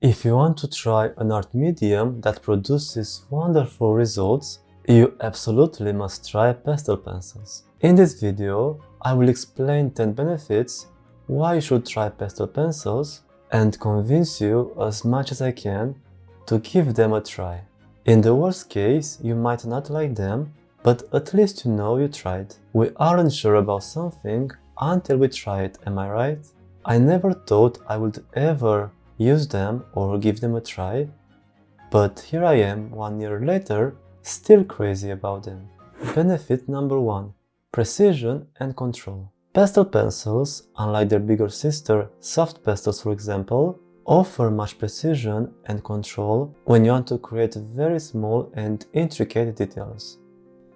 If you want to try an art medium that produces wonderful results, you absolutely must try pastel pencils. In this video, I will explain 10 benefits why you should try pastel pencils and convince you as much as I can to give them a try. In the worst case, you might not like them, but at least you know you tried. We aren't sure about something until we try it, am I right? I never thought I would ever use them or give them a try, but here I am 1 year later, still crazy about them. Benefit number 1. Precision and control. Pastel pencils, unlike their bigger sister, soft pastels for example, offer much precision and control when you want to create very small and intricate details.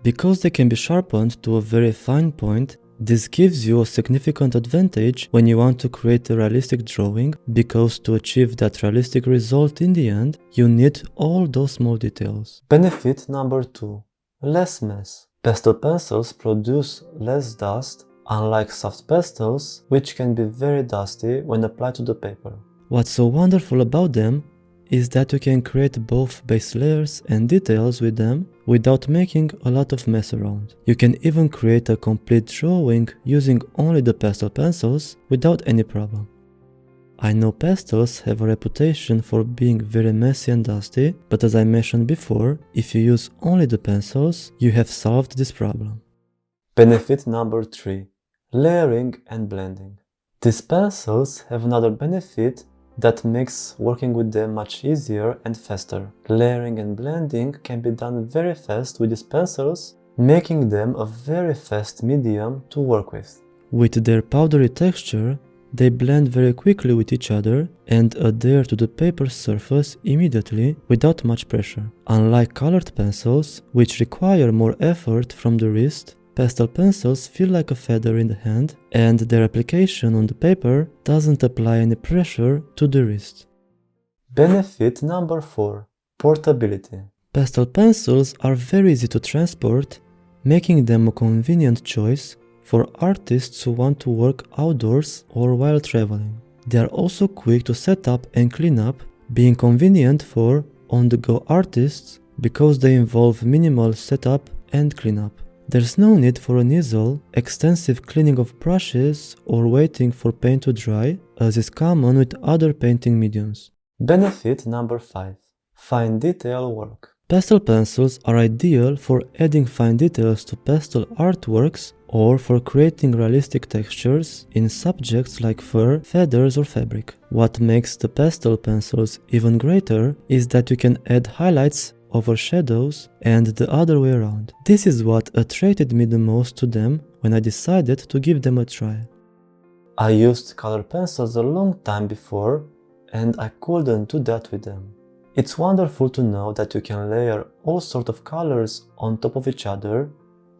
Because they can be sharpened to a very fine point, this gives you a significant advantage when you want to create a realistic drawing, because to achieve that realistic result in the end, you need all those small details. Benefit number 2. Less mess. Pastel pencils produce less dust, unlike soft pastels, which can be very dusty when applied to the paper. What's so wonderful about them is that you can create both base layers and details with them without making a lot of mess around. You can even create a complete drawing using only the pastel pencils without any problem. I know pastels have a reputation for being very messy and dusty, but as I mentioned before, if you use only the pencils, you have solved this problem. Benefit number 3. Layering and blending. These pencils have another benefit that makes working with them much easier and faster. Layering and blending can be done very fast with these pencils, making them a very fast medium to work with. With their powdery texture, they blend very quickly with each other and adhere to the paper's surface immediately without much pressure. Unlike colored pencils, which require more effort from the wrist, pastel pencils feel like a feather in the hand, and their application on the paper doesn't apply any pressure to the wrist. Benefit number 4. Portability. Pastel pencils are very easy to transport, making them a convenient choice for artists who want to work outdoors or while traveling. They are also quick to set up and clean up, being convenient for on-the-go artists because they involve minimal setup and cleanup. There's no need for an easel, extensive cleaning of brushes, or waiting for paint to dry, as is common with other painting mediums. Benefit number 5. Fine detail work. Pastel pencils are ideal for adding fine details to pastel artworks or for creating realistic textures in subjects like fur, feathers or fabric. What makes the pastel pencils even greater is that you can add highlights over shadows and the other way around. This is what attracted me the most to them when I decided to give them a try. I used colored pencils a long time before and I couldn't do that with them. It's wonderful to know that you can layer all sorts of colors on top of each other,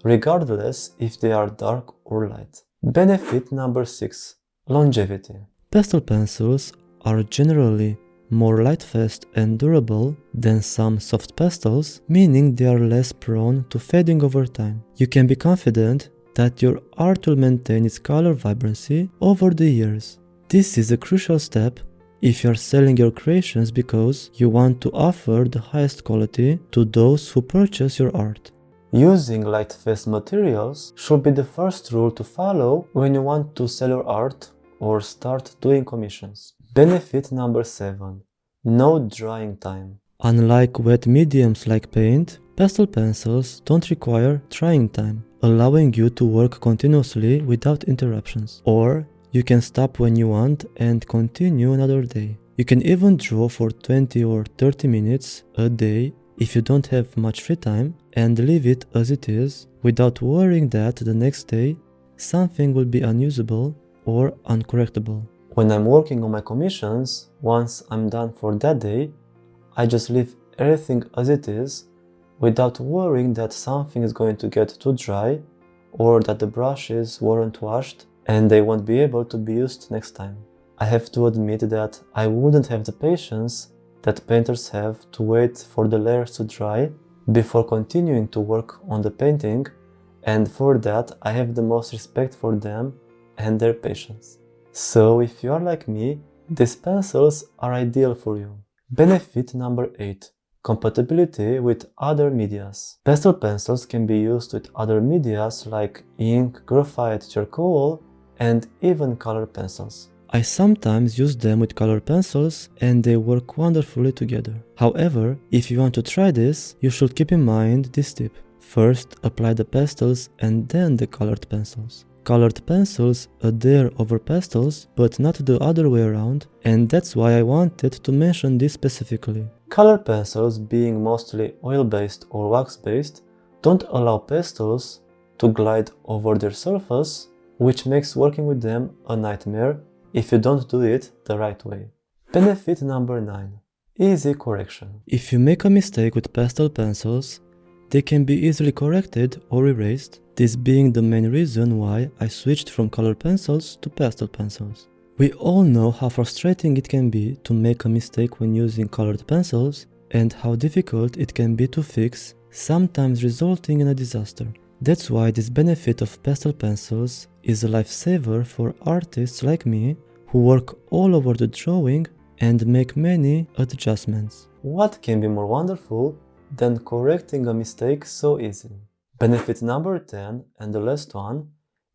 regardless if they are dark or light. Benefit number 6. Longevity. Pastel pencils are generally more lightfast and durable than some soft pastels, meaning they are less prone to fading over time. You can be confident that your art will maintain its color vibrancy over the years. This is a crucial step if you are selling your creations because you want to offer the highest quality to those who purchase your art. Using lightfast materials should be the first rule to follow when you want to sell your art or start doing commissions. Benefit number 7. No drying time. Unlike wet mediums like paint, pastel pencils don't require drying time, allowing you to work continuously without interruptions. Or you can stop when you want and continue another day. You can even draw for 20 or 30 minutes a day if you don't have much free time and leave it as it is without worrying that the next day something will be unusable or uncorrectable. When I'm working on my commissions, once I'm done for that day, I just leave everything as it is without worrying that something is going to get too dry or that the brushes weren't washed and they won't be able to be used next time. I have to admit that I wouldn't have the patience that painters have to wait for the layers to dry before continuing to work on the painting, and for that I have the most respect for them and their patience. So if you are like me, these pencils are ideal for you. Benefit number 8. Compatibility with other medias. Pastel pencils can be used with other medias like ink, graphite, charcoal, and even color pencils. I sometimes use them with color pencils and they work wonderfully together. However, if you want to try this, you should keep in mind this tip. First, apply the pastels and then the colored pencils. Colored pencils adhere over pastels, but not the other way around, and that's why I wanted to mention this specifically. Color pencils, being mostly oil-based or wax-based, don't allow pastels to glide over their surface, which makes working with them a nightmare if you don't do it the right way. Benefit number 9. Easy correction. If you make a mistake with pastel pencils, they can be easily corrected or erased, this being the main reason why I switched from color pencils to pastel pencils. We all know how frustrating it can be to make a mistake when using colored pencils and how difficult it can be to fix, sometimes resulting in a disaster. That's why this benefit of pastel pencils is a lifesaver for artists like me who work all over the drawing and make many adjustments. What can be more wonderful than correcting a mistake so easily? Benefit number 10, and the last one,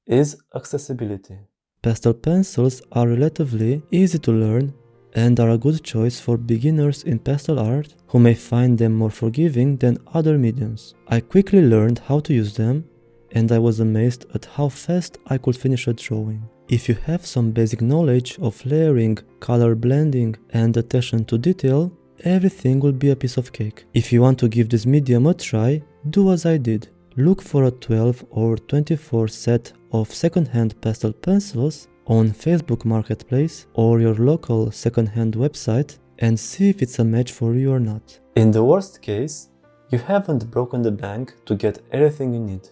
is accessibility. Pastel pencils are relatively easy to learn and are a good choice for beginners in pastel art who may find them more forgiving than other mediums. I quickly learned how to use them and I was amazed at how fast I could finish a drawing. If you have some basic knowledge of layering, color blending and attention to detail, everything will be a piece of cake. If you want to give this medium a try, do as I did. Look for a 12 or 24 set of second-hand pastel pencils on Facebook Marketplace or your local second-hand website and see if it's a match for you or not. In the worst case, you haven't broken the bank to get everything you need.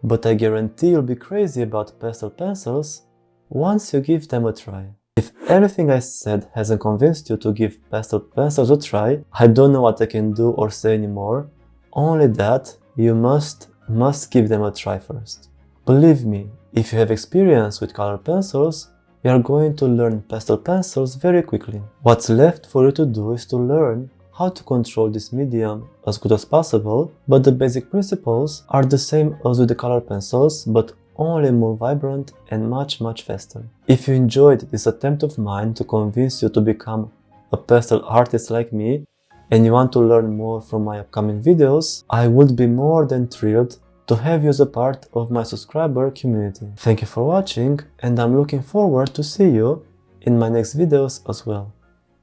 But I guarantee you'll be crazy about pastel pencils once you give them a try. If everything I said hasn't convinced you to give pastel pencils a try, I don't know what I can do or say anymore, only that you must give them a try first. Believe me, if you have experience with color pencils, you are going to learn pastel pencils very quickly. What's left for you to do is to learn how to control this medium as good as possible, but the basic principles are the same as with the color pencils, but only more vibrant and much faster. If you enjoyed this attempt of mine to convince you to become a pastel artist like me, and you want to learn more from my upcoming videos, I would be more than thrilled to have you as a part of my subscriber community. Thank you for watching, and I'm looking forward to see you in my next videos as well.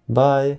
Bye!